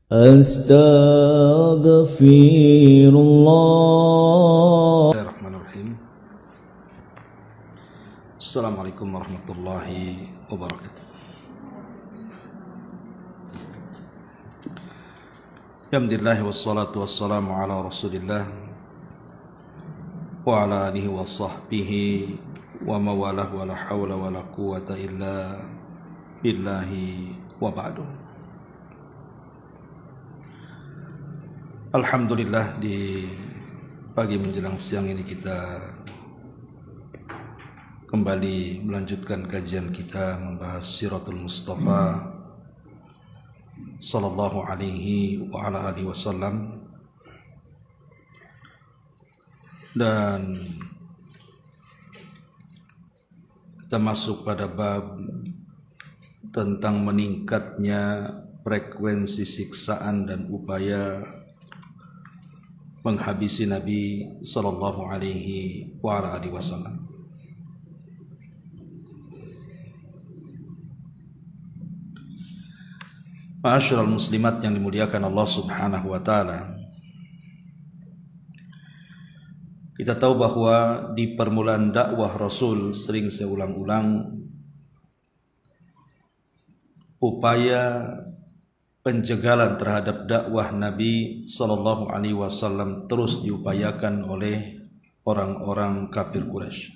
Astaghfirullah. Bismillahirrahmanirrahim. Assalamualaikum warahmatullahi wabarakatuh. Alhamdulillah wassalatu wassalamu ala Rasulillah wa ala alihi wa sahbihi wa mawalah wa la hawla wa la quwata illa billahi wa ba'du. Alhamdulillah, di pagi menjelang siang ini kita kembali melanjutkan kajian kita membahas Siratul Mustafa sallallahu alaihi wa ala alihi wasallam, dan kita masuk pada bab tentang meningkatnya frekuensi siksaan dan upaya menghabisi Nabi sallallahu alaihi wa ala alihi wasallam. Ma'asyiral muslimat yang dimuliakan Allah Subhanahu wa taala. Kita tahu bahwa di permulaan dakwah Rasul sering saya ulang-ulang, upaya penjagalan terhadap dakwah Nabi sallallahu alaihi wasallam terus diupayakan oleh orang-orang kafir Quraisy.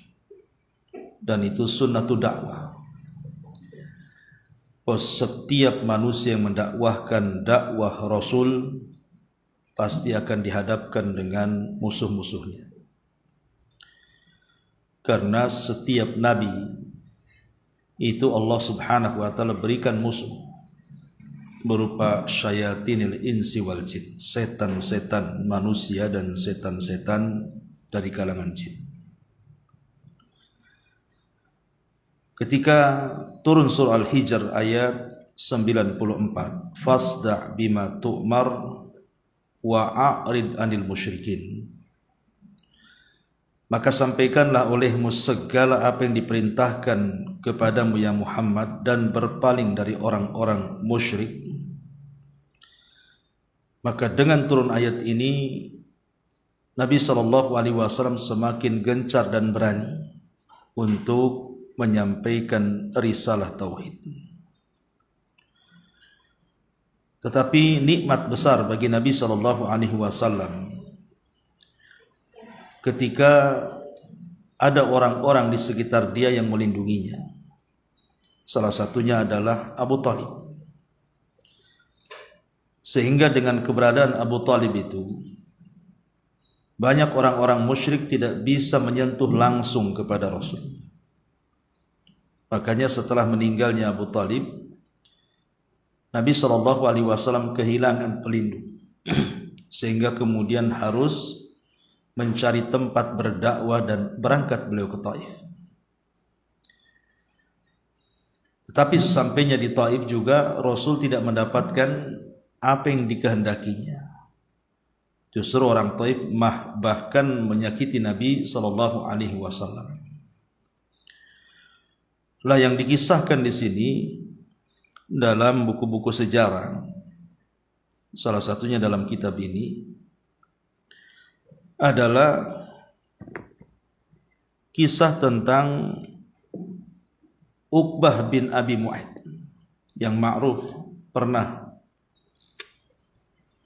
Dan itu sunnatul dakwah. Setiap manusia yang mendakwahkan dakwah Rasul pasti akan dihadapkan dengan musuh-musuhnya. Karena setiap nabi itu Allah Subhanahu wa taala berikan musuh berupa syayatinil insi wal jin, setan-setan manusia dan setan-setan dari kalangan jin. Ketika turun surah Al-Hijr ayat 94, fasda' bima tu'mar wa a'rid 'anil musyrikin, maka sampaikanlah olehmu segala apa yang diperintahkan kepadamu ya Muhammad dan berpaling dari orang-orang musyrik. Maka dengan turun ayat ini Nabi SAW semakin gencar dan berani untuk menyampaikan risalah tauhid. Tetapi nikmat besar bagi Nabi SAW ketika ada orang-orang di sekitar dia yang melindunginya. Salah satunya adalah Abu Talib. Sehingga dengan keberadaan Abu Talib itu, banyak orang-orang musyrik tidak bisa menyentuh langsung kepada Rasul. Makanya setelah meninggalnya Abu Talib, Nabi SAW kehilangan pelindung, sehingga kemudian harus mencari tempat berdakwah dan berangkat beliau ke Taif. Tetapi sesampainya di Taif juga Rasul tidak mendapatkan apa yang dikehendakinya. Justru orang Taif bahkan menyakiti Nabi SAW. Lah yang dikisahkan di sini dalam buku-buku sejarah, salah satunya dalam kitab ini adalah kisah tentang Uqbah bin Abi Mu'ayth yang ma'ruf pernah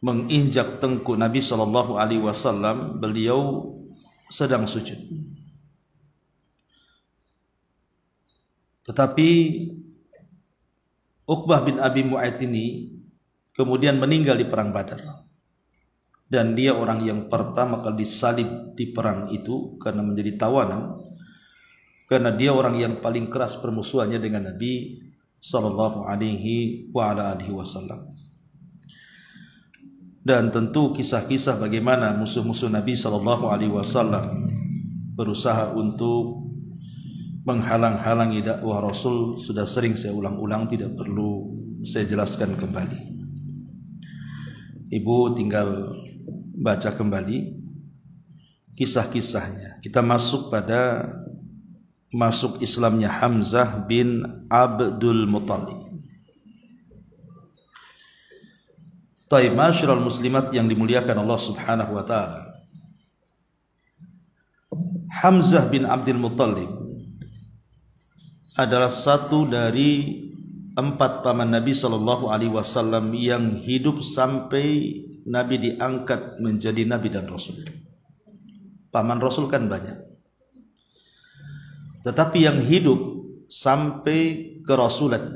menginjak tengkuk Nabi SAW. Beliau sedang sujud. Tetapi Uqbah bin Abi Mu'ayth ini kemudian meninggal di perang Badar. Dan dia orang yang pertama kali disalib di perang itu karena menjadi tawanan. Karena dia orang yang paling keras permusuhannya dengan Nabi sallallahu alaihi wasallam. Dan tentu kisah-kisah bagaimana musuh-musuh Nabi sallallahu alaihi wasallam berusaha untuk menghalang-halangi dakwah Rasul sudah sering saya ulang-ulang, tidak perlu saya jelaskan kembali. Ibu tinggal baca kembali kisah-kisahnya. Kita masuk pada Islamnya Hamzah bin Abdul Muttalib. Taib, masyarul muslimat yang dimuliakan Allah Subhanahu wa taala. Hamzah bin Abdul Muttalib adalah satu dari 4 paman Nabi sallallahu alaihi wasallam yang hidup sampai Nabi diangkat menjadi nabi dan rasul. Paman Rasul kan banyak, tetapi yang hidup sampai kerasulan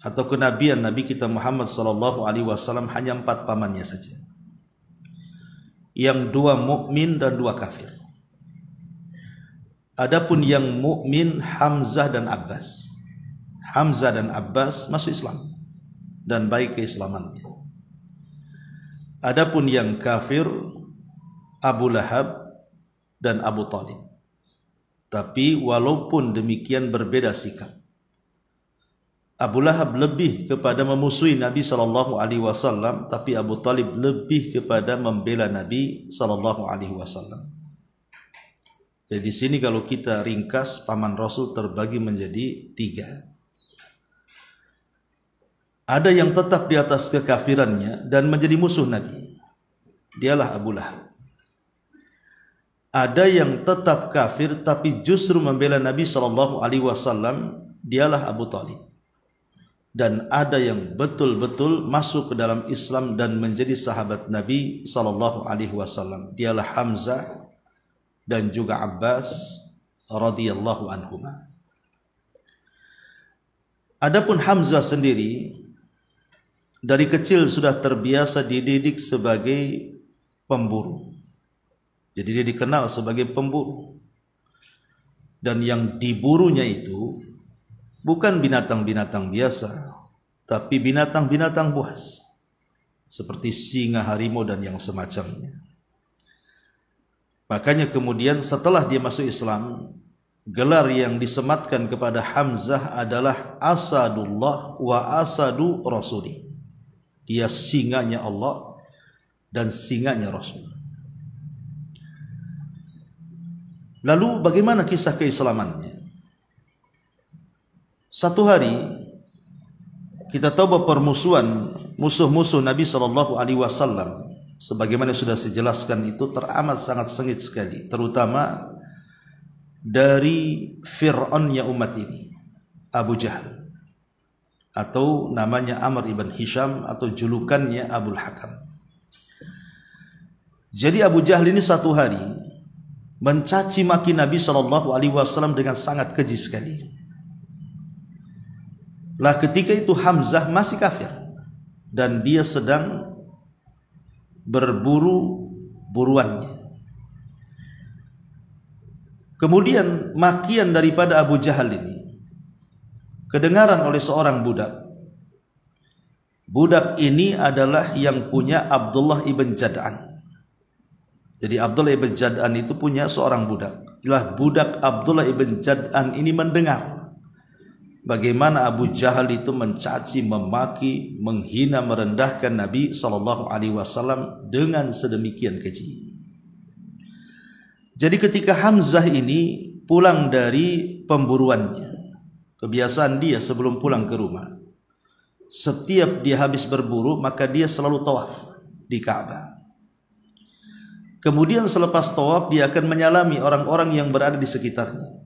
atau kenabian Nabi kita Muhammad sallallahu alaihi wasallam hanya 4 pamannya saja, yang 2 mukmin dan 2 kafir. Adapun yang mukmin Hamzah dan Abbas. Hamzah dan Abbas masuk Islam dan baik keislamannya. Adapun yang kafir Abu Lahab dan Abu Talib. Tapi walaupun demikian berbeda sikap. Abu Lahab lebih kepada memusuhi Nabi sallallahu alaihi wasallam, tapi Abu Talib lebih kepada membela Nabi sallallahu alaihi wasallam. Jadi di sini kalau kita ringkas, paman Rasul terbagi menjadi 3. Ada yang tetap di atas kekafirannya dan menjadi musuh Nabi. Dialah Abu Lahab. Ada yang tetap kafir tapi justru membela Nabi sallallahu alaihi wasallam. Dialah Abu Talib. Dan ada yang betul-betul masuk ke dalam Islam dan menjadi sahabat Nabi sallallahu alaihi wasallam. Dialah Hamzah dan juga Abbas radhiyallahu anhuma. Adapun Hamzah sendiri dari kecil sudah terbiasa dididik sebagai pemburu. Jadi dia dikenal sebagai pemburu. Dan yang diburunya itu bukan binatang-binatang biasa, tapi binatang-binatang buas seperti singa, harimau dan yang semacamnya. Makanya kemudian setelah dia masuk Islam, gelar yang disematkan kepada Hamzah adalah Asadullah wa Asadu Rasuli. Dia singanya Allah dan singanya Rasul. Lalu bagaimana kisah keislamannya? Satu hari kita tahu bahwa permusuhan musuh-musuh Nabi sallallahu alaihi wasallam sebagaimana sudah saya jelaskan itu teramat sangat sengit sekali, terutama dari Fir'aunnya umat ini, Abu Jahal, atau namanya Amr ibn Hisham atau julukannya Abul Hakam. Jadi Abu Jahal ini satu hari mencaci maki Nabi sallallahu alaihi wasallam dengan sangat keji sekali. Lah ketika itu Hamzah masih kafir dan dia sedang berburu buruannya. Kemudian makian daripada Abu Jahal ini kedengaran oleh seorang budak. Budak ini adalah yang punya Abdullah ibn Jad'an. Jadi Abdullah ibn Jad'an itu punya seorang budak. Lah budak Abdullah ibn Jad'an ini mendengar bagaimana Abu Jahal itu mencaci, memaki, menghina, merendahkan Nabi sallallahu alaihi wasallam dengan sedemikian keji. Jadi ketika Hamzah ini pulang dari pemburuannya, kebiasaan dia sebelum pulang ke rumah, setiap dia habis berburu maka dia selalu tawaf di Ka'bah. Kemudian selepas tawaf dia akan menyalami orang-orang yang berada di sekitarnya.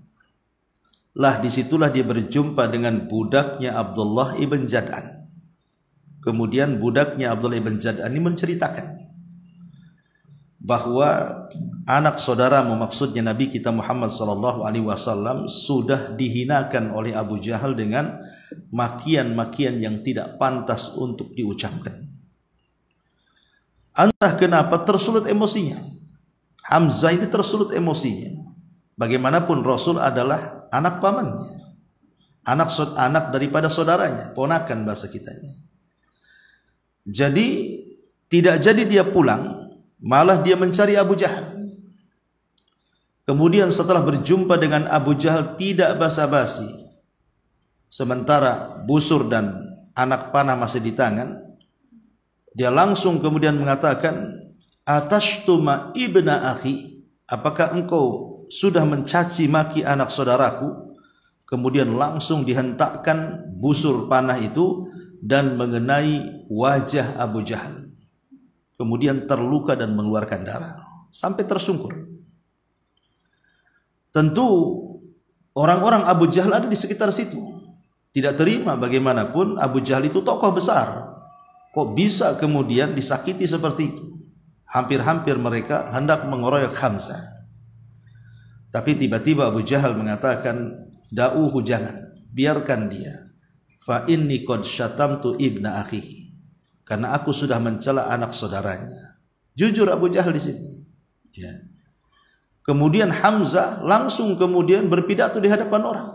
Lah disitulah dia berjumpa dengan budaknya Abdullah ibn Jad'an. Kemudian budaknya Abdullah ibn Jad'an ini menceritakan bahwa anak saudaramu, maksudnya Nabi kita Muhammad sallallahu alaihi wasallam, sudah dihinakan oleh Abu Jahal dengan makian-makian yang tidak pantas untuk diucapkan. Entah kenapa tersulut emosinya. Hamzah ini tersulut emosinya. Bagaimanapun Rasul adalah anak pamannya, anak daripada saudaranya, ponakan bahasa kitanya. Jadi tidak jadi dia pulang, malah dia mencari Abu Jahal. Kemudian setelah berjumpa dengan Abu Jahal tidak basa-basi, sementara busur dan anak panah masih di tangan, dia langsung kemudian mengatakan, "Atashtuma ibna akhi, apakah engkau sudah mencaci maki anak saudaraku?" Kemudian langsung dihentakkan busur panah itu dan mengenai wajah Abu Jahal. kemudian terluka dan mengeluarkan darah sampai tersungkur. Tentu orang-orang Abu Jahal ada di sekitar situ, tidak terima bagaimanapun Abu Jahal itu tokoh besar, kok bisa kemudian disakiti seperti itu. Hampir-hampir mereka hendak mengeroyok Hamzah. Tapi tiba-tiba Abu Jahal mengatakan, da'uhu, jangan, biarkan dia. Fa inni qad syatamtu ibna akhihi. Karena aku sudah mencela anak saudaranya. Jujur Abu Jahal di sini. Ya. Kemudian Hamzah langsung kemudian berpidato di hadapan orang.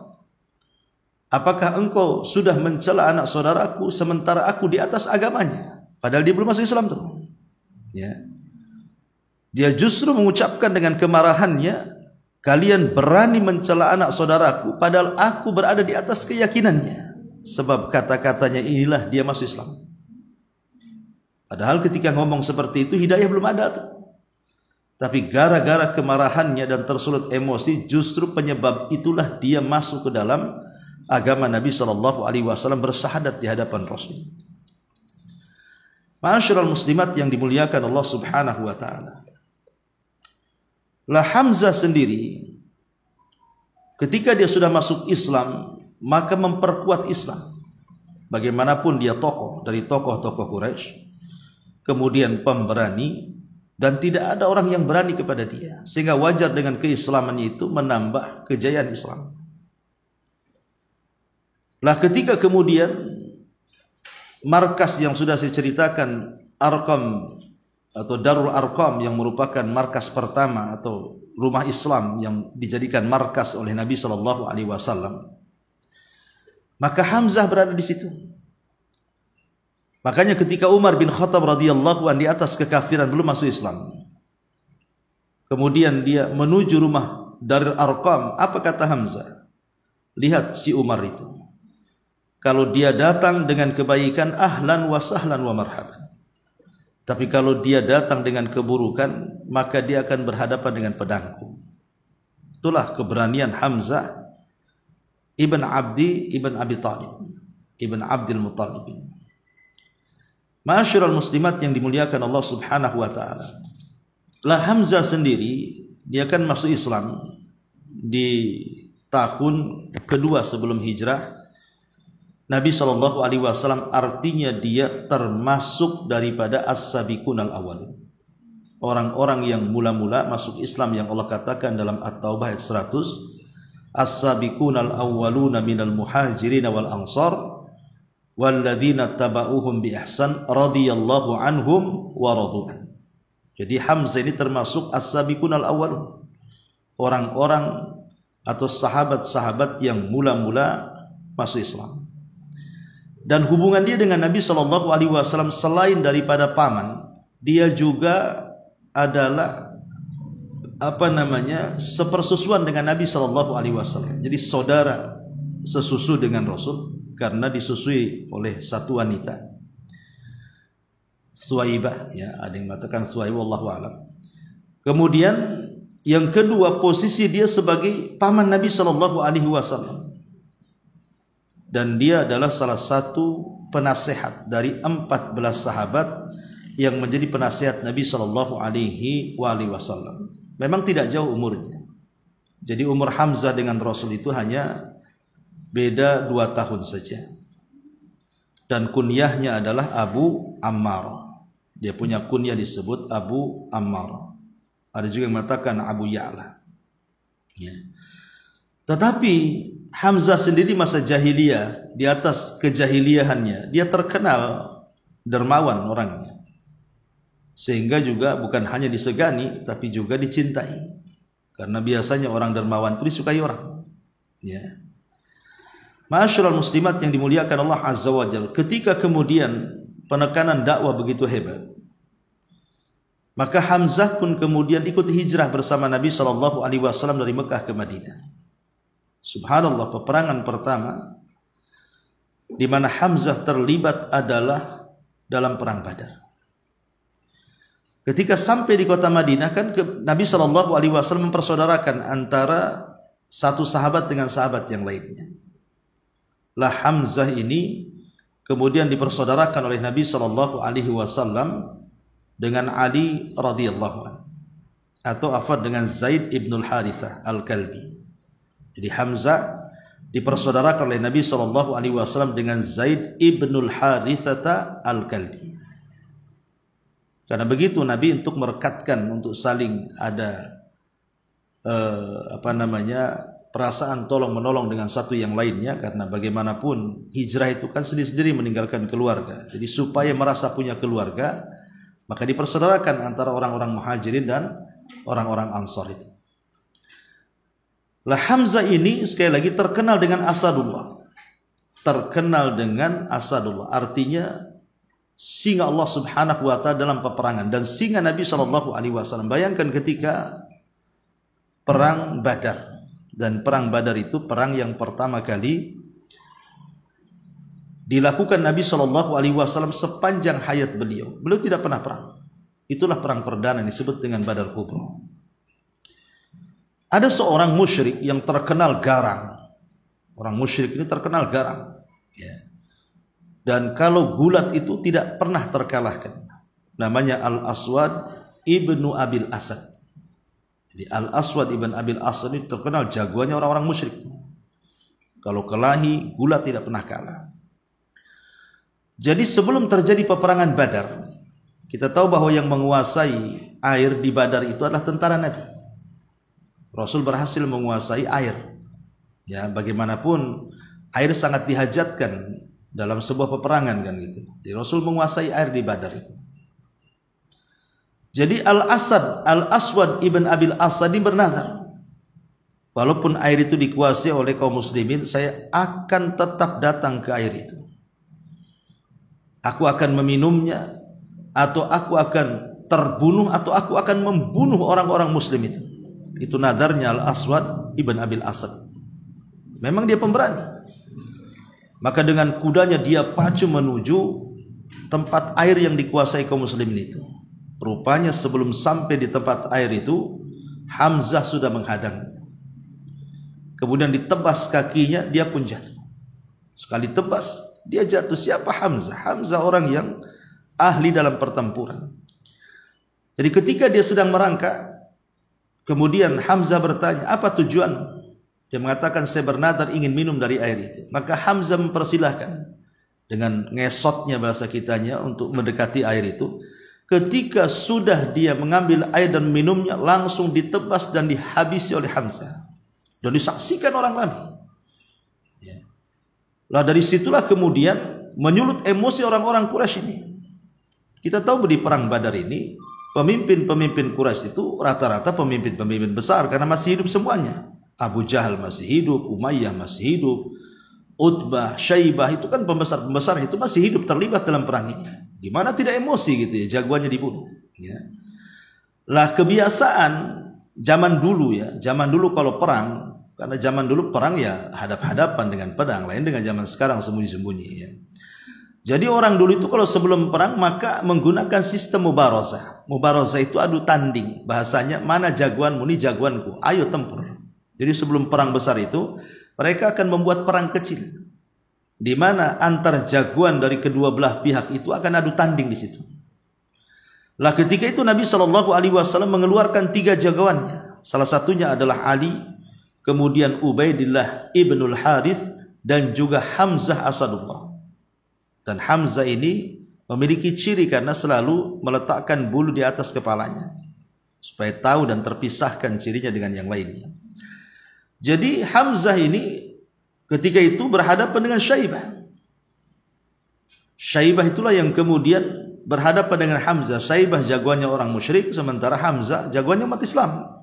Apakah engkau sudah mencela anak saudaraku sementara aku di atas agamanya? Padahal dia belum masuk Islam tuh. Ya. Dia justru mengucapkan dengan kemarahannya, kalian berani mencela anak saudaraku padahal aku berada di atas keyakinannya. Sebab kata-katanya inilah dia masuk Islam. Padahal ketika ngomong seperti itu hidayah belum ada tuh. Tapi gara-gara kemarahannya dan tersulut emosi, justru penyebab itulah dia masuk ke dalam agama Nabi SAW, bersahadat di hadapan Rasul. Ma'asyiral muslimat yang dimuliakan Allah Subhanahu wa taala. Lah Hamzah sendiri ketika dia sudah masuk Islam, maka memperkuat Islam. Bagaimanapun dia tokoh dari tokoh-tokoh Quraisy, kemudian pemberani, dan tidak ada orang yang berani kepada dia, sehingga wajar dengan keislamannya itu menambah kejayaan Islam. Lah ketika kemudian markas yang sudah saya ceritakan, Arqam atau Darul Arqam, yang merupakan markas pertama atau rumah Islam yang dijadikan markas oleh Nabi SAW, maka Hamzah berada di situ. Makanya ketika Umar bin Khattab radhiyallahu anhu di atas kekafiran belum masuk Islam, kemudian dia menuju rumah Darul Arqam, apa kata Hamzah? Lihat si Umar itu, kalau dia datang dengan kebaikan, ahlan wa sahlan wa marhaban. Tapi kalau dia datang dengan keburukan, maka dia akan berhadapan dengan pedangku. Itulah keberanian Hamzah ibn Abi Talib, ibn Abdul Muttalib. Ma'asyiral muslimat yang dimuliakan Allah Subhanahu wa taala. Lah Hamzah sendiri dia kan masuk Islam di tahun kedua sebelum hijrah Nabi SAW, artinya dia termasuk daripada as-sabiqun al-awwalun. Orang-orang yang mula-mula masuk Islam yang Allah katakan dalam At-Taubah ayat 100, as-sabiqun al-awwaluna minal muhajirin wal ansar walladzina tabauhum bi ihsan radhiyallahu anhum wa radu'an. Jadi Hamzah ini termasuk as-sabiqun al-awwalun. Orang-orang atau sahabat-sahabat yang mula-mula masuk Islam. Dan hubungan dia dengan Nabi SAW selain daripada paman, dia juga adalah sepersusuan dengan Nabi SAW. Jadi saudara sesusu dengan Rasul, karena disusui oleh satu wanita, Suwaibah, ya, ada yang mengatakan Suwaibah, wallahu a'lam. Kemudian yang kedua, posisi dia sebagai paman Nabi SAW. Dan dia adalah salah satu penasehat dari 14 sahabat yang menjadi penasehat Nabi SAW. Memang tidak jauh umurnya. Jadi umur Hamzah dengan Rasul itu hanya beda 2 tahun saja. Dan kunyahnya adalah Abu Ammar. Dia punya kunyah disebut Abu Ammar. Ada juga yang mengatakan Abu Ya'la. Ya. Tetapi Hamzah sendiri masa jahiliyah, di atas kejahiliahannya, dia terkenal dermawan orangnya. Sehingga juga bukan hanya disegani, tapi juga dicintai. Karena biasanya orang dermawan itu disukai orang. Ya. Ma'asyiral muslimat yang dimuliakan Allah Azza wa Jalla, ketika kemudian penekanan dakwah begitu hebat, maka Hamzah pun kemudian ikut hijrah bersama Nabi SAW dari Mekah ke Madinah. Subhanallah, peperangan pertama di mana Hamzah terlibat adalah dalam perang Badar. Ketika sampai di kota Madinah, kan Nabi SAW mempersaudarakan antara satu sahabat dengan sahabat yang lainnya. Lah Hamzah ini kemudian dipersaudarakan oleh Nabi SAW dengan Ali radhiyallahu anhu, atau afad dengan Zaid ibnul Harithah al-Kalbi. Jadi Hamzah dipersaudarakan oleh Nabi SAW dengan Zaid ibnul Harithah al-Kalbi. Karena begitu Nabi untuk merekatkan, untuk saling ada perasaan tolong menolong dengan satu yang lainnya, karena bagaimanapun hijrah itu kan sendiri-sendiri meninggalkan keluarga. Jadi supaya merasa punya keluarga, maka dipersaudarakan antara orang-orang Muhajirin dan orang-orang Ansar itu. Lah Hamzah ini sekali lagi terkenal dengan Asadullah. Terkenal dengan Asadullah, artinya singa Allah Subhanahu wa taala dalam peperangan dan singa Nabi SAW. Bayangkan ketika perang Badar, dan perang Badar itu perang yang pertama kali dilakukan Nabi SAW sepanjang hayat beliau. Beliau tidak pernah perang. Itulah perang perdana yang disebut dengan Badar Kubra. Ada seorang musyrik yang terkenal garang. Orang musyrik ini terkenal garang, ya. Dan kalau gulat itu tidak pernah terkalahkan. Namanya Al-Aswad ibnu Abil Asad. Jadi Al-Aswad ibn Abil Asad ini terkenal jagoannya orang-orang musyrik. Kalau kelahi, gulat tidak pernah kalah. Jadi sebelum terjadi peperangan Badar, kita tahu bahwa yang menguasai air di Badar itu adalah tentara Nabi. Rasul berhasil menguasai air. Ya, bagaimanapun air sangat dihajatkan dalam sebuah peperangan kan gitu. Jadi Rasul menguasai air di Badar itu. Jadi Al-Aswad ibn Abil Asad ini bernazar, walaupun air itu dikuasai oleh kaum muslimin, saya akan tetap datang ke air itu. Aku akan meminumnya, atau aku akan terbunuh, atau aku akan membunuh orang-orang muslim itu. Itu nadarnya Al-Aswad ibn Abil Asad. Memang dia pemberani. Maka dengan kudanya dia pacu menuju tempat air yang dikuasai kaum muslimin itu. Rupanya sebelum sampai di tempat air itu, Hamzah sudah menghadangnya. Kemudian ditebas kakinya, dia pun jatuh. Sekali tebas, dia jatuh. Siapa Hamzah? Hamzah orang yang ahli dalam pertempuran. Jadi ketika dia sedang merangkak, kemudian Hamzah bertanya, apa tujuanmu? Dia mengatakan, saya bernadar ingin minum dari air itu. Maka Hamzah mempersilahkan dengan ngesotnya bahasa kitanya untuk mendekati air itu. Ketika sudah dia mengambil air dan minumnya, langsung ditebas dan dihabisi oleh Hamzah. Dan disaksikan orang ramai. Ya. Lah dari situlah kemudian menyulut emosi orang-orang Quraisy ini. Kita tahu di perang Badar ini, pemimpin-pemimpin Quraisy itu rata-rata pemimpin-pemimpin besar karena masih hidup semuanya. Abu Jahal masih hidup, Umayyah masih hidup, Utbah, Syaibah itu kan pembesar-pembesar itu masih hidup terlibat dalam perang ini. Gimana tidak emosi gitu ya, jagoannya dibunuh. Ya. Lah kebiasaan zaman dulu ya, zaman dulu kalau perang, karena zaman dulu perang ya hadap-hadapan dengan pedang, lain dengan zaman sekarang sembunyi-sembunyi ya. Jadi orang dulu itu kalau sebelum perang maka menggunakan sistem mubarazah. Mubarazah itu adu tanding, bahasanya mana jagoanmu, ini jagoanku, ayo tempur. Jadi sebelum perang besar itu mereka akan membuat perang kecil, di mana antar jagoan dari kedua belah pihak itu akan adu tanding di situ. Lah ketika itu Nabi SAW mengeluarkan 3 jagoannya. Salah satunya adalah Ali, kemudian Ubaidillah ibnul Harith, dan juga Hamzah Asadullah. Dan Hamzah ini memiliki ciri karena selalu meletakkan bulu di atas kepalanya, supaya tahu dan terpisahkan cirinya dengan yang lainnya. Jadi Hamzah ini ketika itu berhadapan dengan Syaibah. Syaibah itulah yang kemudian berhadapan dengan Hamzah. Syaibah jagoannya orang musyrik, sementara Hamzah jagoannya umat Islam.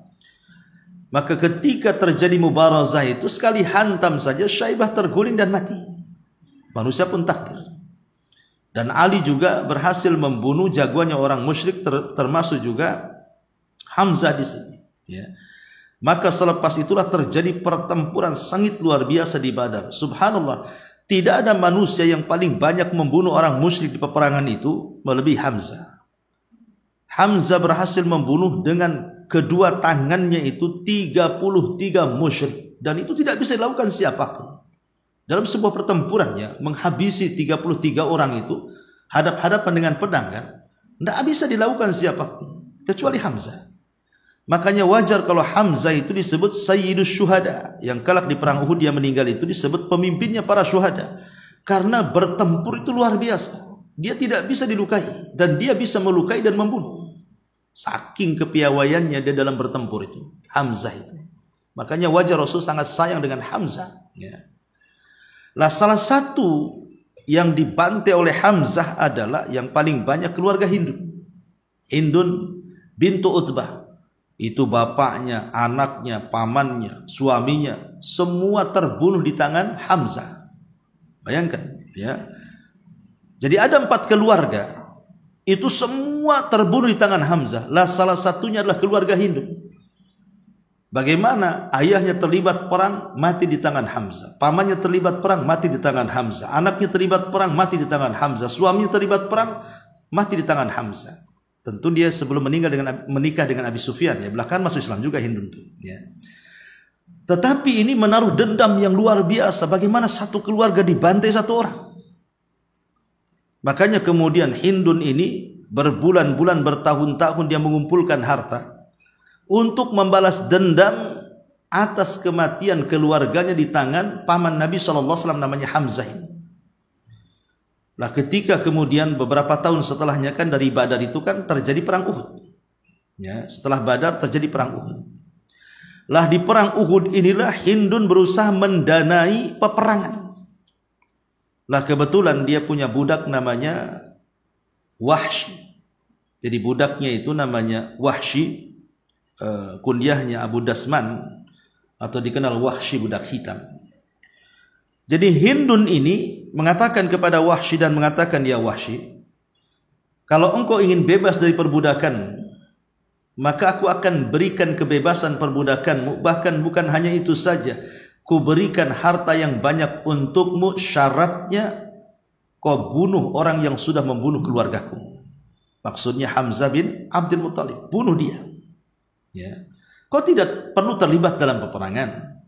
Maka ketika terjadi mubarazah itu, sekali hantam saja Syaibah terguling dan mati. Manusia pun takbir. Dan Ali juga berhasil membunuh jagoannya orang musyrik, termasuk juga Hamzah di sini. Ya. Maka selepas itulah terjadi pertempuran sangat luar biasa di Badar. Subhanallah, tidak ada manusia yang paling banyak membunuh orang musyrik di peperangan itu melebihi Hamzah. Hamzah berhasil membunuh dengan kedua tangannya itu 33 musyrik, dan itu tidak bisa dilakukan siapapun. Dalam sebuah pertempuran ya, menghabisi 33 orang itu hadap-hadapan dengan pedang kan. Tidak bisa dilakukan siapapun kecuali Hamzah. Makanya wajar kalau Hamzah itu disebut Sayyidus Syuhada. Yang kelak di perang Uhud dia meninggal itu disebut pemimpinnya para syuhada. Karena bertempur itu luar biasa. Dia tidak bisa dilukai dan dia bisa melukai dan membunuh. Saking kepiawaiannya dia dalam bertempur itu, Hamzah itu. Makanya wajar Rasul sangat sayang dengan Hamzah. Ya. Lah salah satu yang dibantai oleh Hamzah adalah yang paling banyak keluarga Hindun. Hindun bintu Utbah. Itu bapaknya, anaknya, pamannya, suaminya, semua terbunuh di tangan Hamzah. Bayangkan, ya. Jadi ada 4 keluarga, itu semua terbunuh di tangan Hamzah. Lah salah satunya adalah keluarga Hindun. Bagaimana ayahnya terlibat perang, mati di tangan Hamzah. Pamannya terlibat perang, mati di tangan Hamzah. Anaknya terlibat perang, mati di tangan Hamzah. Suaminya terlibat perang, mati di tangan Hamzah. Tentu dia sebelum menikah dengan Abi Sufyan, ya, belakangan masuk Islam juga Hindun tuh, ya. Tetapi ini menaruh dendam yang luar biasa. Bagaimana satu keluarga dibantai satu orang? Makanya kemudian Hindun ini berbulan-bulan, bertahun-tahun dia mengumpulkan harta untuk membalas dendam atas kematian keluarganya di tangan paman Nabi SAW namanya Hamzah ini. Lah ketika kemudian beberapa tahun setelahnya kan dari Badar itu kan terjadi perang Uhud. Ya, setelah Badar terjadi perang Uhud. Lah di perang Uhud inilah Hindun berusaha mendanai peperangan. Lah kebetulan dia punya budak namanya Wahsy. Jadi budaknya itu namanya Wahsy, kunyahnya Abu Dasman atau dikenal Wahsy budak hitam. Jadi Hindun ini mengatakan kepada Wahsy dan mengatakan, ya Wahsy, kalau engkau ingin bebas dari perbudakan, maka aku akan berikan kebebasan perbudakanmu. Bahkan bukan hanya itu saja, ku berikan harta yang banyak untukmu, syaratnya kau bunuh orang yang sudah membunuh keluargaku. Maksudnya Hamzah bin Abdul Muttalib, bunuh dia. Ya. Kau tidak perlu terlibat dalam peperangan.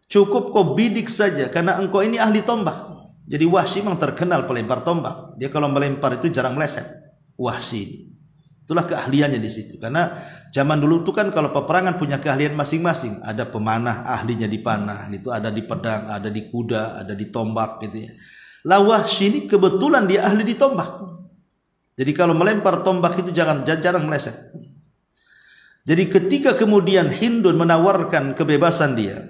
Cukup kau bidik saja karena engkau ini ahli tombak. Jadi Wahsy memang terkenal pelempar tombak. Dia kalau melempar itu jarang meleset. Wahsy ini. Itulah keahliannya di situ. Karena zaman dulu itu kan kalau peperangan punya keahlian masing-masing. Ada pemanah, ahlinya di panah, gitu. Ada di pedang, ada di kuda, ada di tombak, gitu ya. Lah Wahsy ini kebetulan dia ahli di tombak. Jadi kalau melempar tombak itu jarang meleset. Jadi ketika kemudian Hindun menawarkan kebebasan dia,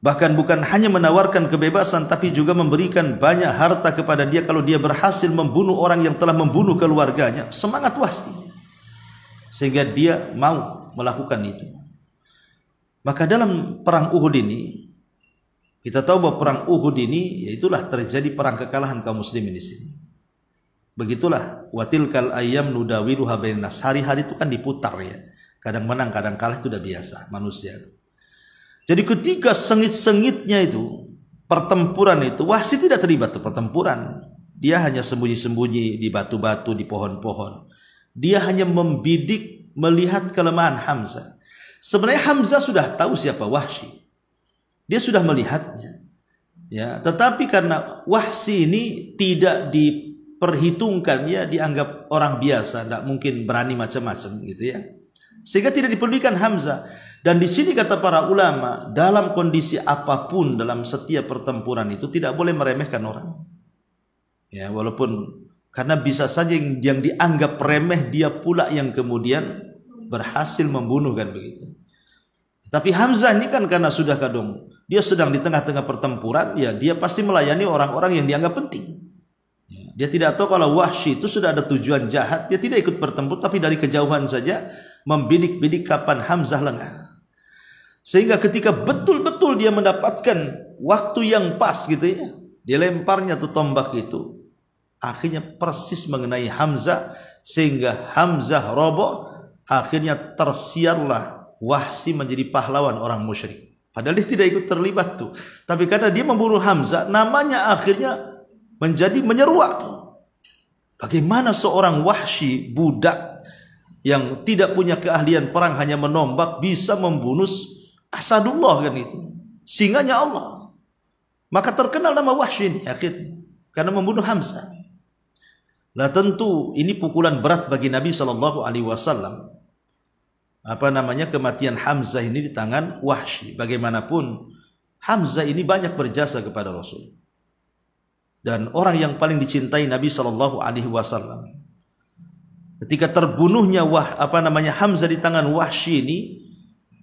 bahkan bukan hanya menawarkan kebebasan, tapi juga memberikan banyak harta kepada dia kalau dia berhasil membunuh orang yang telah membunuh keluarganya. Semangat Wahsy, sehingga dia mau melakukan itu. Maka dalam perang Uhud ini, kita tahu bahwa perang Uhud ini, yaitulah terjadi perang kekalahan kaum muslimin di sini. Begitulah, watilkal ayyam nudawiluha bainan nas. Hari-hari itu kan diputar ya. Kadang menang, kadang kalah, itu udah biasa manusia itu. Jadi ketika sengit-sengitnya itu pertempuran itu, Wahsy tidak terlibat di pertempuran. Dia hanya sembunyi-sembunyi di batu-batu, di pohon-pohon. Dia hanya membidik melihat kelemahan Hamzah. Sebenarnya Hamzah sudah tahu siapa Wahsy. Dia sudah melihatnya. Ya, tetapi karena Wahsy ini tidak diperhitungkan, ya dianggap orang biasa, tidak mungkin berani macam-macam gitu ya. Sehingga tidak dipedulikan Hamzah. Dan di sini kata para ulama, dalam kondisi apapun dalam setiap pertempuran itu tidak boleh meremehkan orang. Ya, walaupun karena bisa saja yang dianggap remeh dia pula yang kemudian berhasil membunuh kan begitu. Tapi Hamzah ini kan karena sudah kadung dia sedang di tengah-tengah pertempuran, ya dia pasti melayani orang-orang yang dianggap penting. Ya, dia tidak tahu kalau Wahsy itu sudah ada tujuan jahat, dia tidak ikut bertempur tapi dari kejauhan saja membidik-bidik kapan Hamzah lengah. Sehingga ketika betul-betul dia mendapatkan waktu yang pas gitu ya, dia lemparnya tuh tombak itu, akhirnya persis mengenai Hamzah, sehingga Hamzah roboh. Akhirnya tersiarlah Wahsy menjadi pahlawan orang musyrik. Padahal dia tidak ikut terlibat tuh, tapi karena dia membunuh Hamzah, namanya akhirnya menjadi menyeruak tuh. Bagaimana seorang Wahsy, budak yang tidak punya keahlian perang, hanya menombak, bisa membunuh Asadullah kan itu, singanya Allah. Maka terkenal nama Wahsy ini akhirnya karena membunuh Hamzah. Lah tentu ini pukulan berat bagi Nabi Shallallahu Alaihi Wasallam. Kematian Hamzah ini di tangan Wahsy. Bagaimanapun Hamzah ini banyak berjasa kepada Rasul dan orang yang paling dicintai Nabi Shallallahu Alaihi Wasallam. Ketika terbunuhnya Hamzah di tangan Wahsy ini,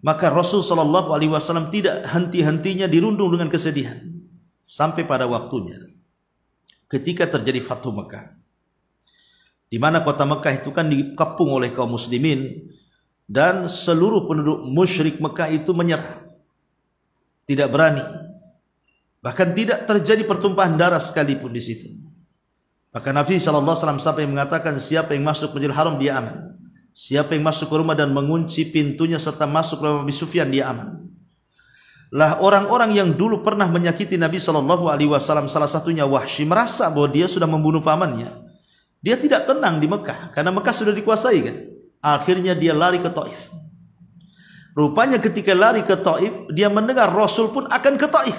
maka Rasul Shallallahu Alaihi Wasallam tidak henti-hentinya dirundung dengan kesedihan sampai pada waktunya ketika terjadi Fathu Mekah, di mana kota Mekah itu kan dikepung oleh kaum muslimin dan seluruh penduduk musyrik Mekah itu menyerah, tidak berani, bahkan tidak terjadi pertumpahan darah sekalipun di situ. Maka Nabi SAW sampai mengatakan, siapa yang masuk Masjidil Haram dia aman, siapa yang masuk ke rumah dan mengunci pintunya serta masuk ke rumah Abu Sufyan dia aman. Lah orang-orang yang dulu pernah menyakiti Nabi SAW, salah satunya Wahsy, merasa bahwa dia sudah membunuh pamannya. Dia tidak tenang di Mekah karena Mekah sudah dikuasai kan. Akhirnya dia lari ke Taif. Rupanya ketika lari ke Taif, dia mendengar Rasul pun akan ke Taif.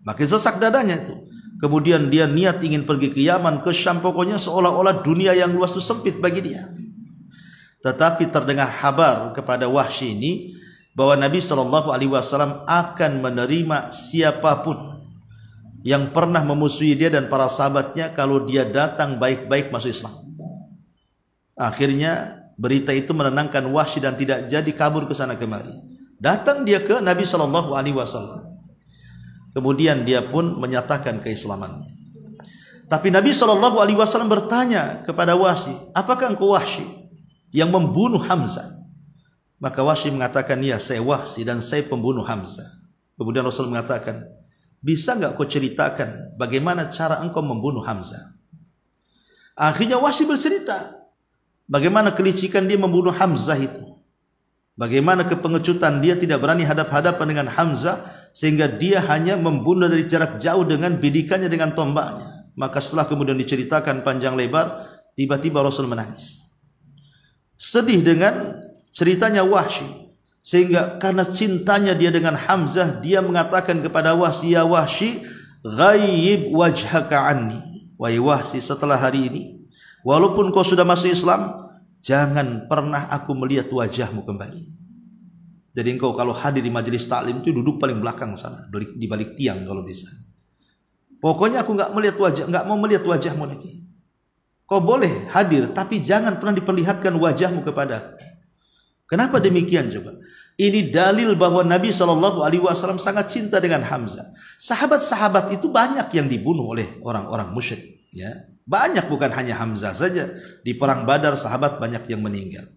Makin sesak dadanya itu. Kemudian dia niat ingin pergi ke Yaman, ke Syam, pokoknya seolah-olah dunia yang luas itu sempit bagi dia. Tetapi terdengar kabar kepada Wahsy ini bahwa Nabi SAW akan menerima siapapun yang pernah memusuhi dia dan para sahabatnya kalau dia datang baik-baik masuk Islam. Akhirnya berita itu menenangkan Wahsy dan tidak jadi kabur ke sana kemari. Datang dia ke Nabi SAW. Kemudian dia pun menyatakan keislamannya. Tapi Nabi SAW bertanya kepada Wahsy, apakah engkau Wahsy yang membunuh Hamzah? Maka Wahsy mengatakan, ya saya Wahsy dan saya pembunuh Hamzah. Kemudian Rasul mengatakan, bisa enggak kau ceritakan bagaimana cara engkau membunuh Hamzah? Akhirnya Wahsy bercerita bagaimana kelicikan dia membunuh Hamzah itu. Bagaimana kepengecutan dia tidak berani hadap-hadapan dengan Hamzah, sehingga dia hanya membunuh dari jarak jauh dengan bidikannya, dengan tombaknya. Maka setelah kemudian diceritakan panjang lebar, tiba-tiba Rasul menangis. Sedih dengan ceritanya Wahsy, sehingga karena cintanya dia dengan Hamzah, dia mengatakan kepada Wahsy, ya Wahsy, ghayyib wajhaka anni. Wahai Wahsy, setelah hari ini, walaupun kau sudah masuk Islam, jangan pernah aku melihat wajahmu kembali. Jadi engkau kalau hadir di majelis taklim itu duduk paling belakang sana, di balik tiang kalau bisa. Pokoknya aku nggak mau melihat wajahmu lagi. Kau boleh hadir, tapi jangan pernah diperlihatkan wajahmu kepada aku. Kenapa demikian coba? Ini dalil bahwa Nabi SAW sangat cinta dengan Hamzah. Sahabat-sahabat itu banyak yang dibunuh oleh orang-orang musyrik. Ya, banyak, bukan hanya Hamzah saja. Di perang Badar sahabat banyak yang meninggal.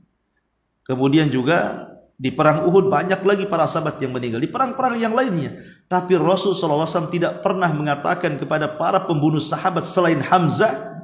Kemudian juga di perang Uhud banyak lagi para sahabat yang meninggal. Di perang-perang yang lainnya. Tapi Rasul SAW tidak pernah mengatakan kepada para pembunuh sahabat selain Hamzah,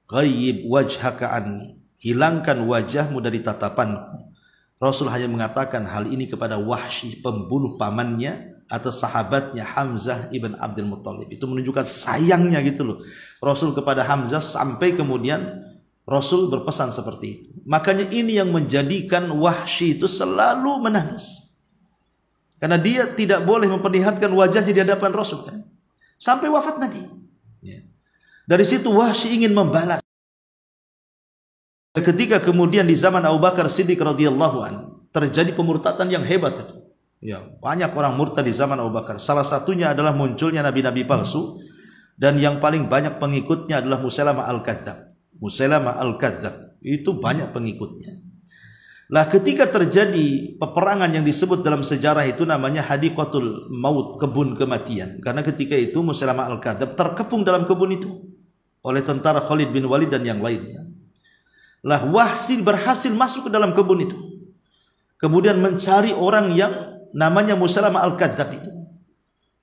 ghayyib wajhaka anni, hilangkan wajahmu dari tatapanku. Rasul hanya mengatakan hal ini kepada Wahsy, pembunuh pamannya atau sahabatnya Hamzah ibn Abdul Muttalib. Itu menunjukkan sayangnya gitu loh Rasul kepada Hamzah, sampai kemudian Rasul berpesan seperti itu. Makanya ini yang menjadikan Wahsy itu selalu menangis, karena dia tidak boleh memperlihatkan wajahnya di hadapan Rasul kan, sampai wafat Nabi. Dari situ Wahsy ingin membalas. Ketika kemudian di zaman Abu Bakar Siddiq radhiyallahu an terjadi pemurtadan yang hebat itu. Ya, banyak orang murtad di zaman Abu Bakar. Salah satunya adalah munculnya nabi-nabi palsu, dan yang paling banyak pengikutnya adalah Musailamah al-Kadzdzab. Musailamah al-Kadzdzab itu banyak pengikutnya. Lah ketika terjadi peperangan yang disebut dalam sejarah itu namanya Hadiqatul Maut, kebun kematian. Karena ketika itu Musailamah al-Kadzdzab terkepung dalam kebun itu oleh tentara Khalid bin Walid dan yang lainnya. Lah Wahsy berhasil masuk ke dalam kebun itu, kemudian mencari orang yang namanya Musailamah al-Kadzdzab itu.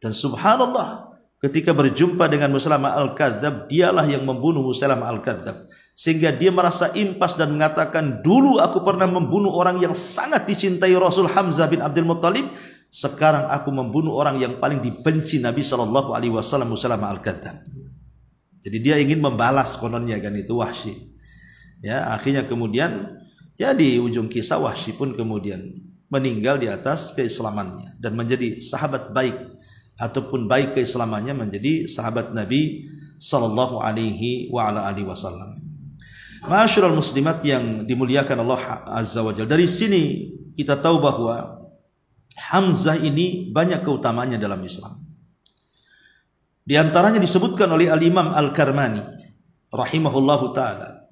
Dan subhanallah, ketika berjumpa dengan Musailamah al-Kadzdzab, dialah yang membunuh Musailamah al-Kadzdzab. Sehingga dia merasa impas dan mengatakan, dulu aku pernah membunuh orang yang sangat dicintai Rasul, Hamzah bin Abdul Muttalib. Sekarang aku membunuh orang yang paling dibenci Nabi SAW, Musailamah al-Kadzdzab. Jadi dia ingin membalas kononnya kan itu Wahsy. Ya, akhirnya kemudian jadi ujung kisah Wahsy pun kemudian meninggal di atas keislamannya dan menjadi sahabat baik, ataupun baik keislamannya, menjadi sahabat Nabi sallallahu alaihi wa ala alihi wasallam. Ma'asyiral muslimat yang dimuliakan Allah Azza wa Jalla. Dari sini kita tahu bahwa Hamzah ini banyak keutamaannya dalam Islam. Di antaranya disebutkan oleh Al-Imam Al-Karmani rahimahullahu taala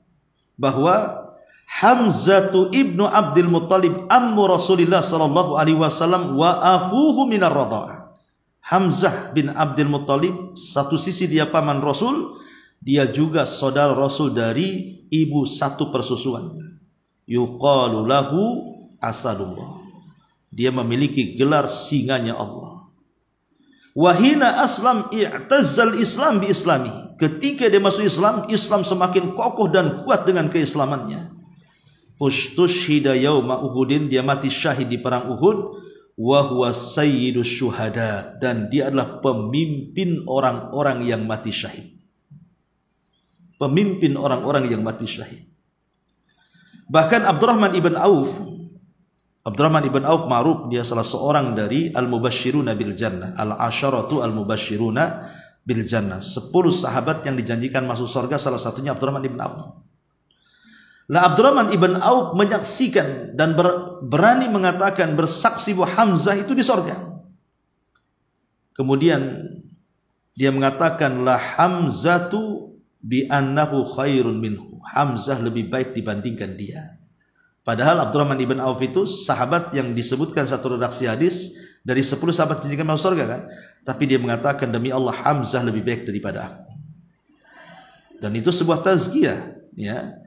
bahwa Hamzatu ibnu Abdul Muttalib ammu Rasulillah sallallahu alaihi wasallam wa akhuhu minar radha'ah. Hamzah bin Abdul Muttalib, satu sisi dia paman Rasul, dia juga saudara Rasul dari ibu satu persusuan. Yuqalu lahu Asadullah. Dia memiliki gelar singanya Allah. Wahina aslam i'tazzal Islam bi islami. Ketika dia masuk Islam, Islam semakin kokoh dan kuat dengan keislamannya. Ustushhida yauma Uhudin, dia mati syahid di perang Uhud. Wa huwa sayyidus syuhada, dan dia adalah pemimpin orang-orang yang mati syahid. Pemimpin orang-orang yang mati syahid. Bahkan Abdurrahman ibn Auf ma'ruf, dia salah seorang dari al-mubasysyiruna bil jannah, al-asyaratu al-mubasysyiruna bil jannah, 10 sahabat yang dijanjikan masuk surga, salah satunya Abdurrahman ibn Auf. Nah, Abdurrahman ibn Auf menyaksikan dan berani mengatakan, bersaksi bahwa Hamzah itu di surga. Kemudian dia mengatakan, la Hamzatu bi annahu khairun minhu. Hamzah lebih baik dibandingkan dia. Padahal Abdurrahman ibn Auf itu sahabat yang disebutkan satu redaksi hadis dari 10 sahabat yang masuk surga kan. Tapi dia mengatakan, demi Allah Hamzah lebih baik daripada aku. Dan itu sebuah tazkiyah, ya.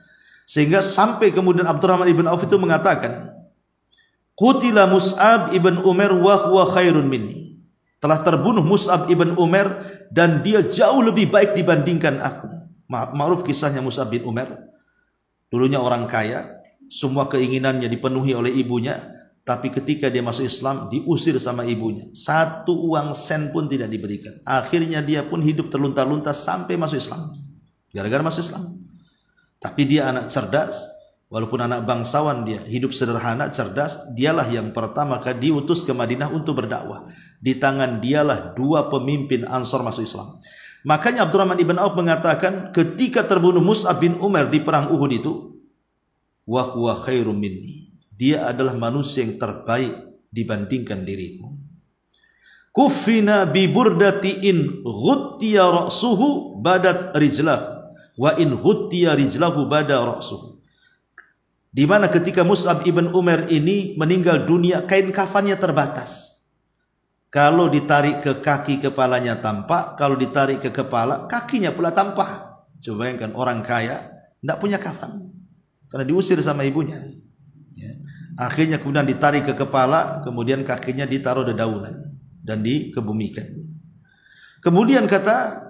Sehingga sampai kemudian Abdurrahman ibn Auf itu mengatakan, qutila Mus'ab ibn Umair wa huwa khairun minni. Telah terbunuh Mus'ab ibn Umair dan dia jauh lebih baik dibandingkan aku. Ma'ruf kisahnya Mus'ab bin Umair. Dulunya orang kaya, semua keinginannya dipenuhi oleh ibunya, tapi ketika dia masuk Islam diusir sama ibunya. Satu uang sen pun tidak diberikan. Akhirnya dia pun hidup terlunta-lunta sampai masuk Islam. Gara-gara masuk Islam. Tapi dia anak cerdas, walaupun anak bangsawan, dia hidup sederhana, cerdas. Dialah yang pertama kali diutus ke Madinah untuk berdakwah. Di tangan dialah 2 pemimpin Ansor masuk Islam. Makanya Abdurrahman ibn Auf mengatakan, ketika terbunuh Mus'ab bin Umair di perang Uhud itu, wa huwa khairum minni. Dia adalah manusia yang terbaik dibandingkan diriku. Kufina bi burdati in ghuttiya ra'suhu badat rijlah. Wa in hutiya rijlahu bada ra'suhu. Di mana ketika Mus'ab ibn Umair ini meninggal dunia, kain kafannya terbatas. Kalau ditarik ke kaki, kepalanya tampak. Kalau ditarik ke kepala, kakinya pula tampak. Coba bayangkan, orang kaya tidak punya kafan karena diusir sama ibunya, ya. Akhirnya kemudian ditarik ke kepala, kemudian kakinya ditaruh dedaunan dan dikebumikan. Kemudian kata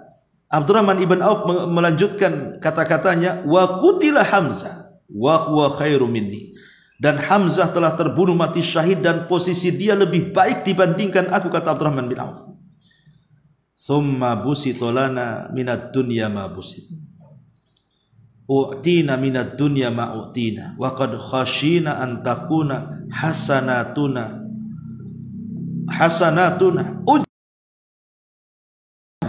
Abdurrahman ibn Auf melanjutkan kata-katanya, wa qutila Hamzah wa huwa khairu minni. Dan Hamzah telah terbunuh mati syahid dan posisi dia lebih baik dibandingkan aku, kata Abdurrahman bin Auf. Thumma busita lana minad dunya ma busit. U'tina minad dunya ma u'tina wa qad khashina an takuna hasanatuna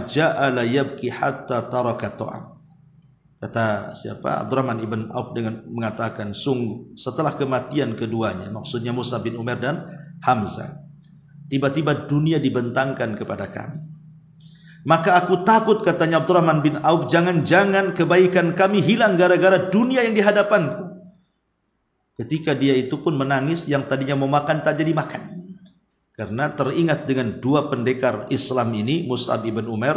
ja'ala yabki hatta taraka ta'am. Kata siapa? Abdurrahman ibn Auf dengan mengatakan, sungguh setelah kematian keduanya, maksudnya Mus'ab bin Umair dan Hamzah, tiba-tiba dunia dibentangkan kepada kami. Maka aku takut, katanya Abdurrahman bin Auf, jangan-jangan kebaikan kami hilang gara-gara dunia yang di hadapanku. Ketika dia itu pun menangis, yang tadinya mau makan tak jadi makan. Karena teringat dengan 2 pendekar Islam ini, Mus'ab ibn Umair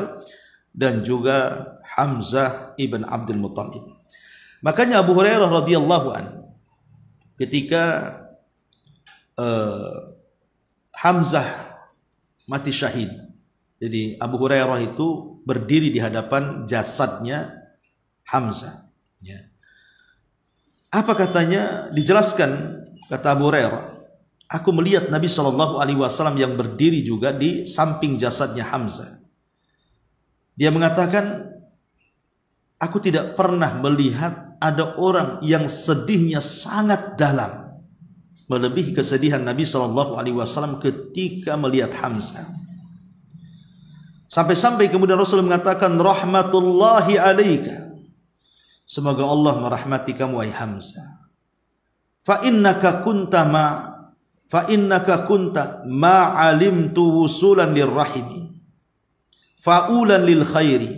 dan juga Hamzah ibn Abdul Muttalib. Makanya Abu Hurairah radhiyallahu an, ketika Hamzah mati syahid, jadi Abu Hurairah itu berdiri di hadapan jasadnya Hamzah, ya. Apa katanya? Dijelaskan, kata Abu Hurairah, aku melihat Nabi SAW yang berdiri juga di samping jasadnya Hamzah. Dia mengatakan, aku tidak pernah melihat ada orang yang sedihnya sangat dalam melebihi kesedihan Nabi SAW ketika melihat Hamzah. Sampai-sampai kemudian Rasul mengatakan rahmatullahi alaika. Semoga Allah merahmati kamu wahai Hamzah. Fa innaka kunta ma alimtu wusulan lirrahimi fa'ulan lil khairi.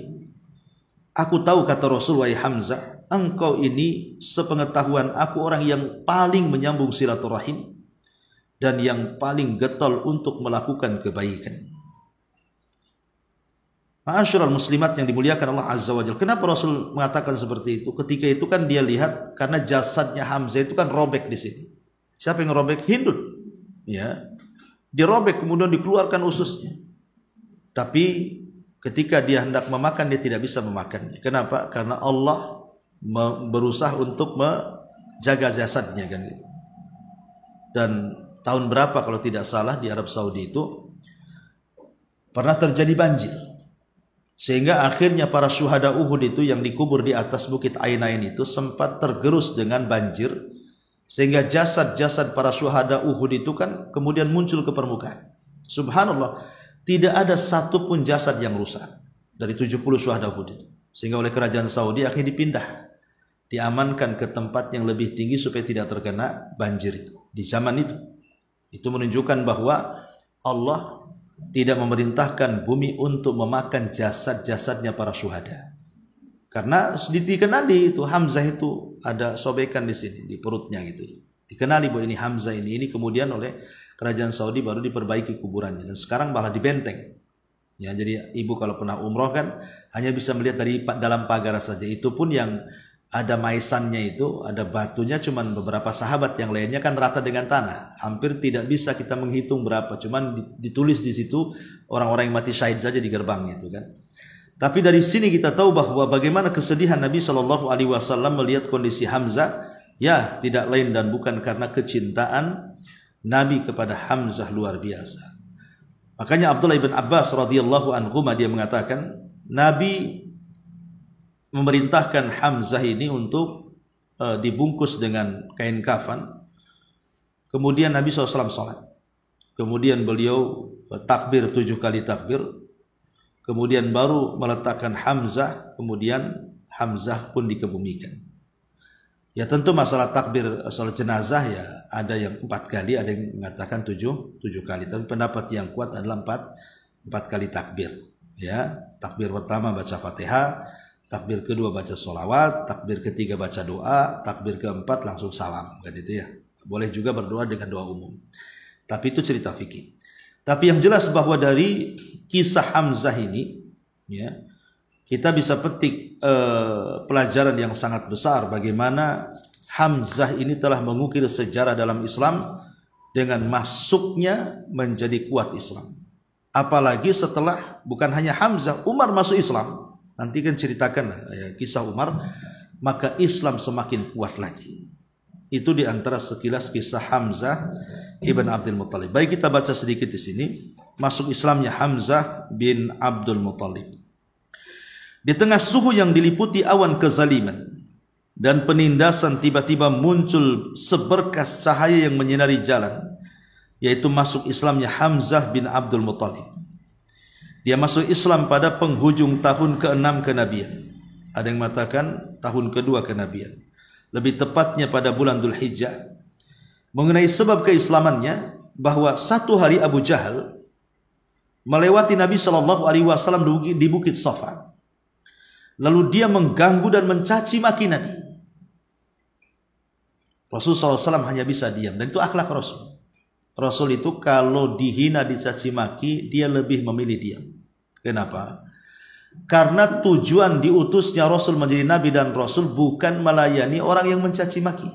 Aku tahu, kata Rasul, wahai Hamzah, engkau ini sepengetahuan aku orang yang paling menyambung silaturahim dan yang paling getol untuk melakukan kebaikan. Ma'asyiral muslimat yang dimuliakan Allah Azza wa Jalla. Kenapa Rasul mengatakan seperti itu? Ketika itu kan dia lihat karena jasadnya Hamzah itu kan robek di sini. Siapa yang robek? Hindun. Ya. Dirobek kemudian dikeluarkan ususnya. Tapi ketika dia hendak memakan dia tidak bisa memakannya. Kenapa? Karena Allah berusaha untuk menjaga jasadnya kan gitu. Dan tahun berapa kalau tidak salah di Arab Saudi itu pernah terjadi banjir. Sehingga akhirnya para syuhada Uhud itu yang dikubur di atas bukit Ainain itu sempat tergerus dengan banjir. Sehingga jasad-jasad para syuhada Uhud itu kan kemudian muncul ke permukaan. Subhanallah, tidak ada satupun jasad yang rusak dari 70 syuhada Uhud itu. Sehingga oleh kerajaan Saudi akhirnya dipindah, diamankan ke tempat yang lebih tinggi supaya tidak terkena banjir itu. Di zaman itu menunjukkan bahwa Allah tidak memerintahkan bumi untuk memakan jasad-jasadnya para syuhada. Karena dikenali itu Hamzah itu ada sobekan di sini di perutnya gitu. Dikenali bahwa ini Hamzah ini kemudian oleh kerajaan Saudi baru diperbaiki kuburannya dan sekarang malah dibenteng. Ya, jadi ibu kalau pernah umroh kan hanya bisa melihat dari dalam pagar saja. Itu pun yang ada maisannya itu, ada batunya cuman beberapa sahabat, yang lainnya kan rata dengan tanah. Hampir tidak bisa kita menghitung berapa, cuman ditulis di situ orang-orang yang mati syahid saja di gerbang itu kan. Tapi dari sini kita tahu bahwa bagaimana kesedihan Nabi Shallallahu Alaihi Wasallam melihat kondisi Hamzah. Ya, tidak lain dan bukan karena kecintaan Nabi kepada Hamzah luar biasa. Makanya Abdullah ibn Abbas radhiyallahu anhu dia mengatakan Nabi memerintahkan Hamzah ini untuk dibungkus dengan kain kafan. Kemudian Nabi SAW sholat. Kemudian beliau takbir 7 kali takbir. Kemudian baru meletakkan Hamzah. Kemudian Hamzah pun dikebumikan. Ya tentu masalah takbir salat jenazah ya ada yang 4 kali, ada yang mengatakan 7 kali. Tapi pendapat yang kuat adalah 4 kali takbir. Ya, takbir pertama baca Fatihah, takbir kedua baca sholawat, takbir ketiga baca doa, takbir keempat langsung salam, kan itu ya. Boleh juga berdoa dengan doa umum. Tapi itu cerita fikih. Tapi yang jelas bahwa dari kisah Hamzah ini, ya, kita bisa petik pelajaran yang sangat besar bagaimana Hamzah ini telah mengukir sejarah dalam Islam dengan masuknya menjadi kuat Islam. Apalagi setelah bukan hanya Hamzah, Umar masuk Islam. Nanti kan ceritakan ya, kisah Umar, maka Islam semakin kuat lagi. Itu di antara sekilas kisah Hamzah ibn Abdul Muttalib. Baik, kita baca sedikit di sini. Masuk Islamnya Hamzah bin Abdul Muttalib. Di tengah suhu yang diliputi awan kezaliman dan penindasan, tiba-tiba muncul seberkas cahaya yang menyinari jalan, yaitu masuk Islamnya Hamzah bin Abdul Muttalib. Dia masuk Islam pada penghujung tahun ke-6 kenabian. Ada yang mengatakan tahun kedua kenabian. Lebih tepatnya pada bulan Dzulhijjah. Mengenai sebab keislamannya, bahwa satu hari Abu Jahal melewati Nabi SAW di Bukit Safa. Lalu dia mengganggu dan mencaci maki Nabi. Rasulullah SAW hanya bisa diam. Dan itu akhlak Rasul. Rasul itu kalau dihina, dicaci maki, dia lebih memilih diam. Kenapa? Karena tujuan diutusnya Rasul menjadi Nabi dan Rasul bukan melayani orang yang mencaci maki.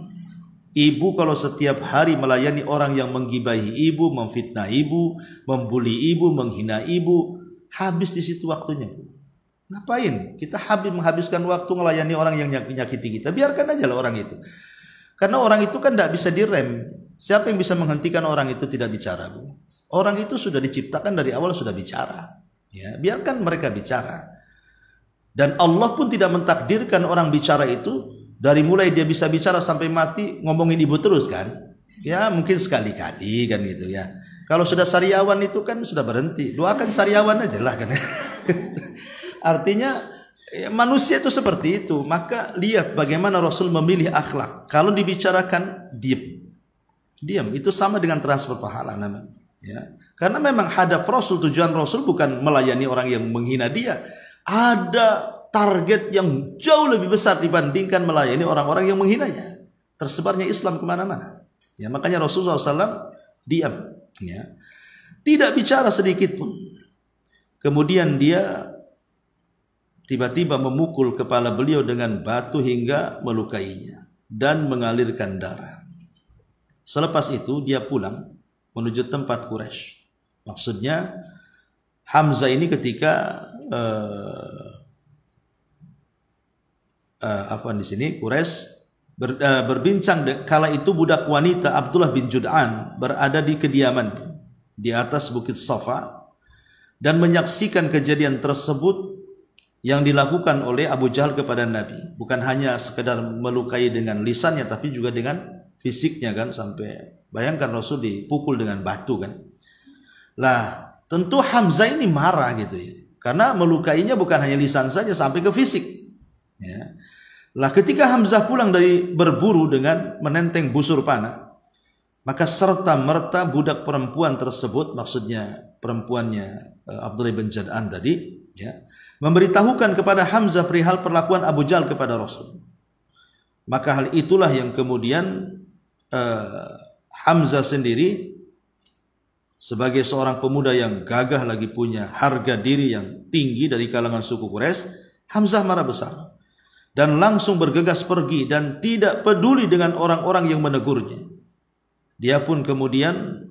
Ibu kalau setiap hari melayani orang yang menggibahi ibu, memfitnah ibu, membuli ibu, menghina ibu, habis di situ waktunya. Ngapain? Kita menghabiskan waktu melayani orang yang menyakiti kita. Biarkan aja lah orang itu. Karena orang itu kan tidak bisa direm. Siapa yang bisa menghentikan orang itu tidak bicara, Bu? Orang itu sudah diciptakan dari awal sudah bicara. Ya, biarkan mereka bicara. Dan Allah pun tidak mentakdirkan orang bicara itu dari mulai dia bisa bicara sampai mati ngomongin ibu terus kan? Ya mungkin sekali-kali kan gitu ya. Kalau sudah sariawan itu kan sudah berhenti. Doakan sariawan aja lah kan. Artinya manusia itu seperti itu. Maka lihat bagaimana Rasul memilih akhlak. Kalau dibicarakan diam. Itu sama dengan transfer pahala namanya. Ya. Karena memang hadaf Rasul, tujuan Rasul bukan melayani orang yang menghina dia. Ada target yang jauh lebih besar dibandingkan melayani orang-orang yang menghinanya. Tersebarnya Islam kemana-mana. Ya, makanya Rasulullah SAW diam, ya, tidak bicara sedikit pun. Kemudian dia tiba-tiba memukul kepala beliau dengan batu hingga melukainya dan mengalirkan darah. Selepas itu dia pulang menuju tempat Quraisy. Maksudnya Hamzah ini ketika di sini Quraisy berbincang, kala itu budak wanita Abdullah bin Jud'an berada di kediaman di atas bukit Safa dan menyaksikan kejadian tersebut yang dilakukan oleh Abu Jahal kepada Nabi. Bukan hanya sekedar melukai dengan lisannya, tapi juga dengan fisiknya kan, sampai bayangkan Rasul dipukul dengan batu kan. Lah, tentu Hamzah ini marah gitu ya, karena melukainya bukan hanya lisan saja, sampai ke fisik. Ya. Lah ketika Hamzah pulang dari berburu dengan menenteng busur panah, maka serta merta budak perempuan tersebut, maksudnya perempuannya Abdullah bin Jad'an tadi, ya, memberitahukan kepada Hamzah perihal perlakuan Abu Jahal kepada Rasul. Maka hal itulah yang kemudian Hamzah sendiri sebagai seorang pemuda yang gagah, lagi punya harga diri yang tinggi dari kalangan suku Quraisy, Hamzah marah besar dan langsung bergegas pergi dan tidak peduli dengan orang-orang yang menegurnya. Dia pun kemudian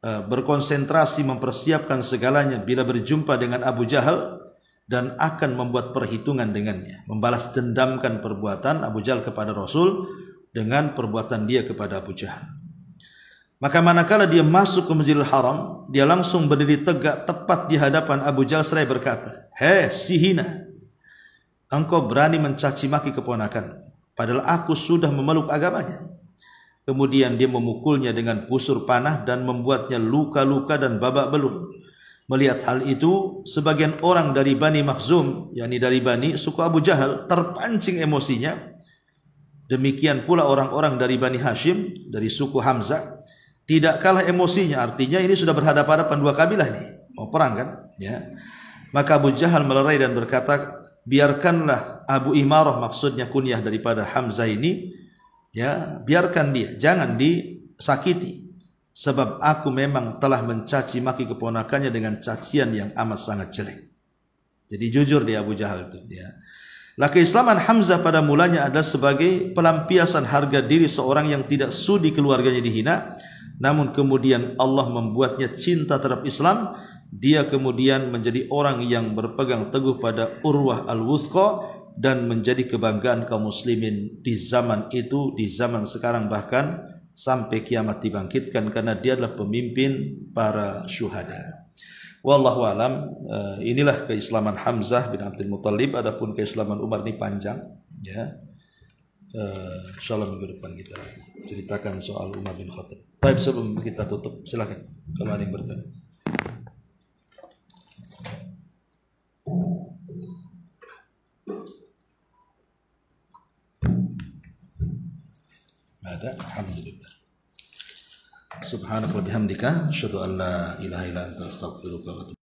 berkonsentrasi mempersiapkan segalanya bila berjumpa dengan Abu Jahal dan akan membuat perhitungan dengannya, membalas dendamkan perbuatan Abu Jahal kepada Rasul dengan perbuatan dia kepada Abu Jahal. Maka manakala dia masuk ke Masjidil Haram, dia langsung berdiri tegak tepat di hadapan Abu Jahal seraya berkata, "Hei si hina, engkau berani mencaci maki keponakan, padahal aku sudah memeluk agamanya." Kemudian dia memukulnya dengan busur panah dan membuatnya luka-luka dan babak belur. Melihat hal itu, sebagian orang dari Bani Makhzum, yakni dari Bani suku Abu Jahal, terpancing emosinya. Demikian pula orang-orang dari Bani Hashim, dari suku Hamzah, tidak kalah emosinya. Artinya ini sudah berhadapan-hadapan dua kabilah nih, mau perang kan? Ya. Maka Abu Jahal melerai dan berkata, biarkanlah Abu Imarah, maksudnya kunyah daripada Hamzah ini, ya, biarkan dia, jangan disakiti, sebab aku memang telah mencaci maki keponakannya dengan cacian yang amat sangat jelek. Jadi jujur dia Abu Jahal itu, ya. Lah keislaman Hamzah pada mulanya adalah sebagai pelampiasan harga diri seorang yang tidak sudi keluarganya dihina, namun kemudian Allah membuatnya cinta terhadap Islam. Dia kemudian menjadi orang yang berpegang teguh pada Urwah al-Wuthqa dan menjadi kebanggaan kaum muslimin di zaman itu, di zaman sekarang, bahkan sampai kiamat dibangkitkan, karena dia adalah pemimpin para syuhada. Wallahu alam. Inilah keislaman Hamzah bin Abdul Muttalib. Adapun keislaman Umar ini panjang, ya. Insyaallah minggu depan kita ceritakan soal Umar bin Khattab. Baik, sebelum kita tutup, silakan kalau ada yang bertanya. Ada, alhamdulillah. Subhanaka wa bihamdika asyhadu an la ilaha illa anta astaghfiruka wa atubu